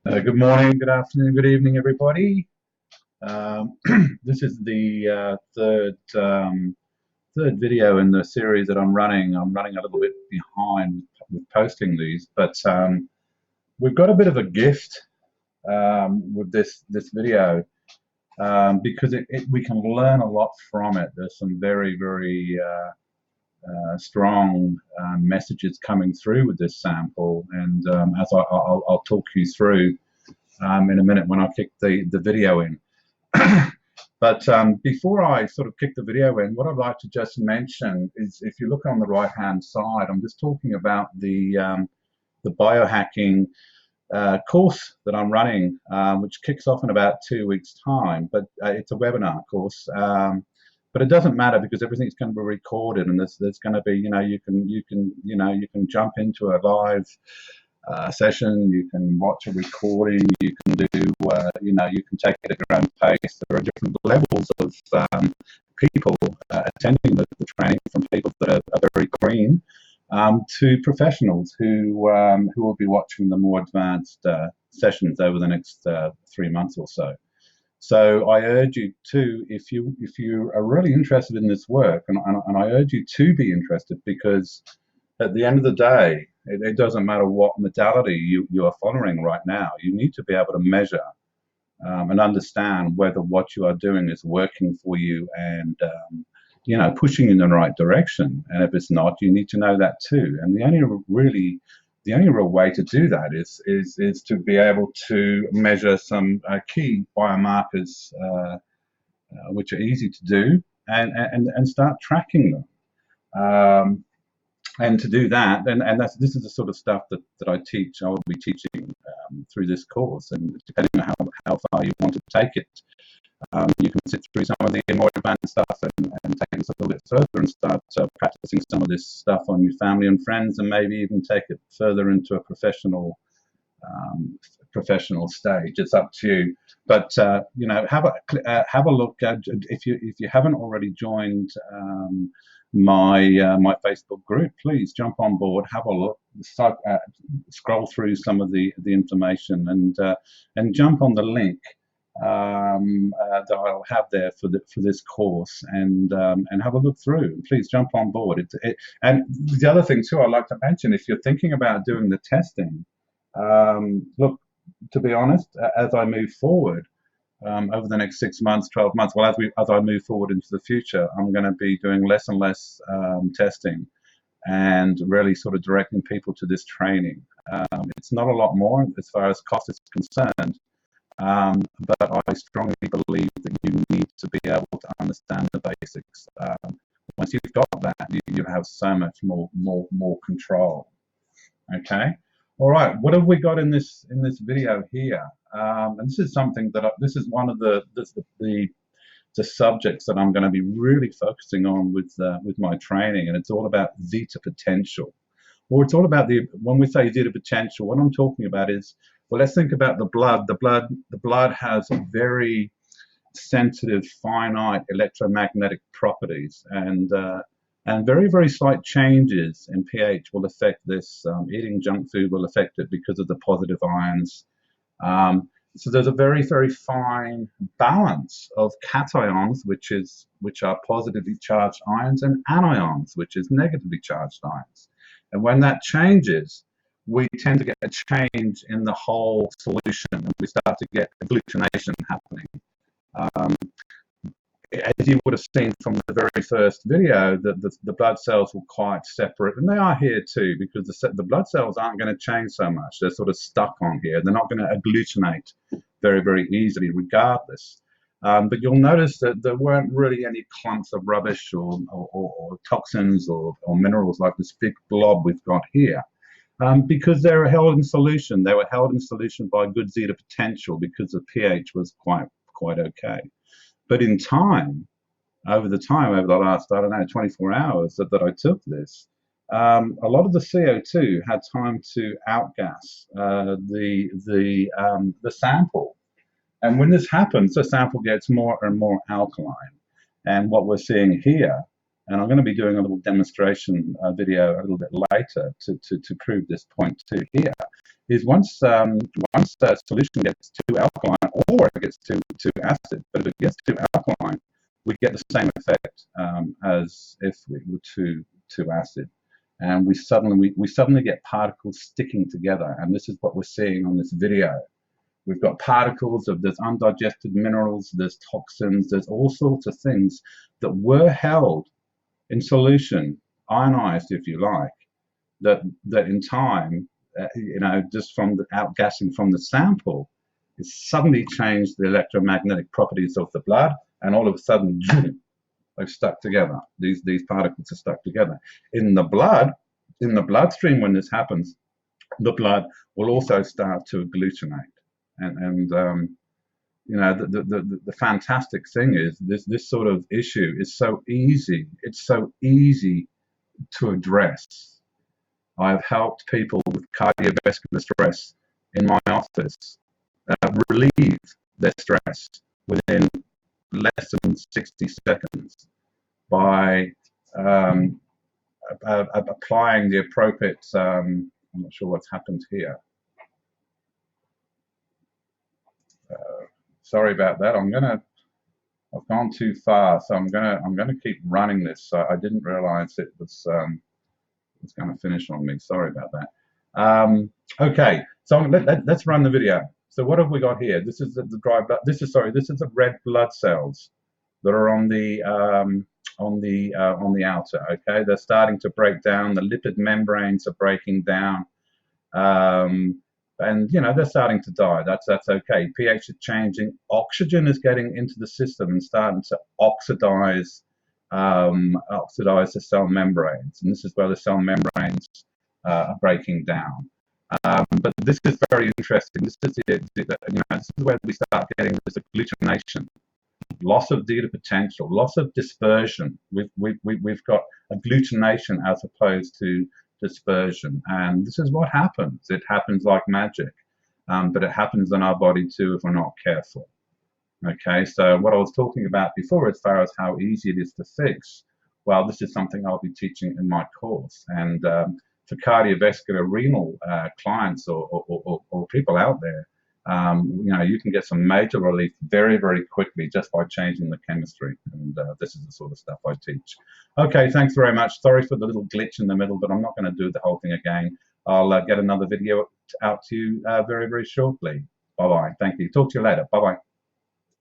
Good morning, good afternoon, good evening, everybody. This is the third video in the series that I'm running. I'm running a little bit behind with posting these, but we've got a bit of a gift with this video because we can learn a lot from it. There's some very strong messages coming through with this sample, and as I'll talk you through in a minute when I kick the video in. But before I sort of kick the video in, what I'd like to just mention is, if you look on the right-hand side, I'm just talking about the biohacking course that I'm running, which kicks off in about 2 weeks' time. But it's a webinar course. But it doesn't matter because everything's going to be recorded, and there's going to be, you can jump into a live session, you can watch a recording, you can do, you can take it at your own pace. There are different levels of people attending the training, from people that are very green to professionals who will be watching the more advanced sessions over the next 3 months or so. So I urge you to, if you are really interested in this work, and I urge you to be interested, because at the end of the day, it doesn't matter what modality you are following right now. You need to be able to measure and understand whether what you are doing is working for you and pushing in the right direction. And if it's not, you need to know that too. And the only real way to do that is to be able to measure some key biomarkers, which are easy to do, and start tracking them. And to do that, and this is the sort of stuff that I teach. I will be teaching through this course, and depending on how far you want to take it, you can sit through some of the more advanced stuff and take this a little bit further and start practicing some of this stuff on your family and friends, and maybe even take it further into a professional stage. It's up to you. But have a look at, if you haven't already joined my Facebook group, please jump on board, have a look, scroll through some of the information, and jump on the link that I'll have there for this course, and have a look through. Please jump on board. And the other thing too, I'd like to mention, if you're thinking about doing the testing, look, to be honest, as I move forward, over the next 6 months, 12 months, well, as I move forward into the future, I'm going to be doing less and less testing, and really sort of directing people to this training. It's not a lot more as far as cost is concerned, but I strongly believe that you need to be able to understand the basics. Once you've got that, you have so much more control. Okay. All right, what have we got in this video here? And this is something that this is one of the subjects that I'm going to be really focusing on with my training, and it's all about zeta potential. Or it's all about when we say zeta potential, what I'm talking about is, well, let's think about the blood. The blood has very sensitive, finite electromagnetic properties, and very slight changes in pH will affect this. Eating junk food will affect it because of the positive ions. So there's a very fine balance of cations, which are positively charged ions, and anions, which is negatively charged ions. And when that changes, we tend to get a change in the whole solution, and we start to get agglutination happening. As you would have seen from the very first video, the blood cells were quite separate, and they are here too, because the blood cells aren't going to change so much. They're sort of stuck on here. They're not going to agglutinate very easily regardless. But you'll notice that there weren't really any clumps of rubbish or toxins or minerals like this big blob we've got here, because they were held in solution. They were held in solution by good zeta potential because the pH was quite okay. But in time, over the last, I don't know, 24 hours that I took this, a lot of the CO2 had time to outgas the sample. And when this happens, the sample gets more and more alkaline. And what we're seeing here And I'm going to be doing a little demonstration video a little bit later to prove this point too here, is once the solution gets too alkaline, or it gets too acid, but if it gets too alkaline, we get the same effect as if we were too acid. And we suddenly get particles sticking together, and this is what we're seeing on this video. We've got particles of there's undigested minerals, there's toxins, there's all sorts of things that were held in solution, ionized if you like, that in time, just from the outgassing from the sample, it suddenly changed the electromagnetic properties of the blood, and all of a sudden, they've stuck together. These particles are stuck together. In the bloodstream, when this happens, the blood will also start to agglutinate. And the fantastic thing is this sort of issue is so easy. It's so easy to address. I've helped people with cardiovascular stress in my office relieve their stress within less than 60 seconds by applying the appropriate, I'm not sure what's happened here. Sorry about that. I've gone too far, so I'm gonna keep running this. So I didn't realize it was going to finish on me. Sorry about that. Okay, so let's run the video. So what have we got here? This is the dry blood. This is the red blood cells that are on the outer. Okay, they're starting to break down. The lipid membranes are breaking down, and they're starting to die. That's okay. pH is changing. Oxygen is getting into the system and starting to oxidize the cell membranes, and this is where the cell membranes are breaking down. But this is very interesting. This is this is where we start getting this agglutination, loss of zeta potential, loss of dispersion. We've got agglutination as opposed to dispersion, and this is what happens. It happens like magic, but it happens in our body too if we're not careful. Okay, so what I was talking about before as far as how easy it is to fix, well, this is something I'll be teaching in my course. And for cardiovascular renal clients or people out there, you can get some major relief very, very quickly just by changing the chemistry. And this is the sort of stuff I teach. Okay, thanks very much. Sorry for the little glitch in the middle, but I'm not going to do the whole thing again. I'll get another video out to you very, very shortly. Bye-bye. Thank you. Talk to you later. Bye-bye.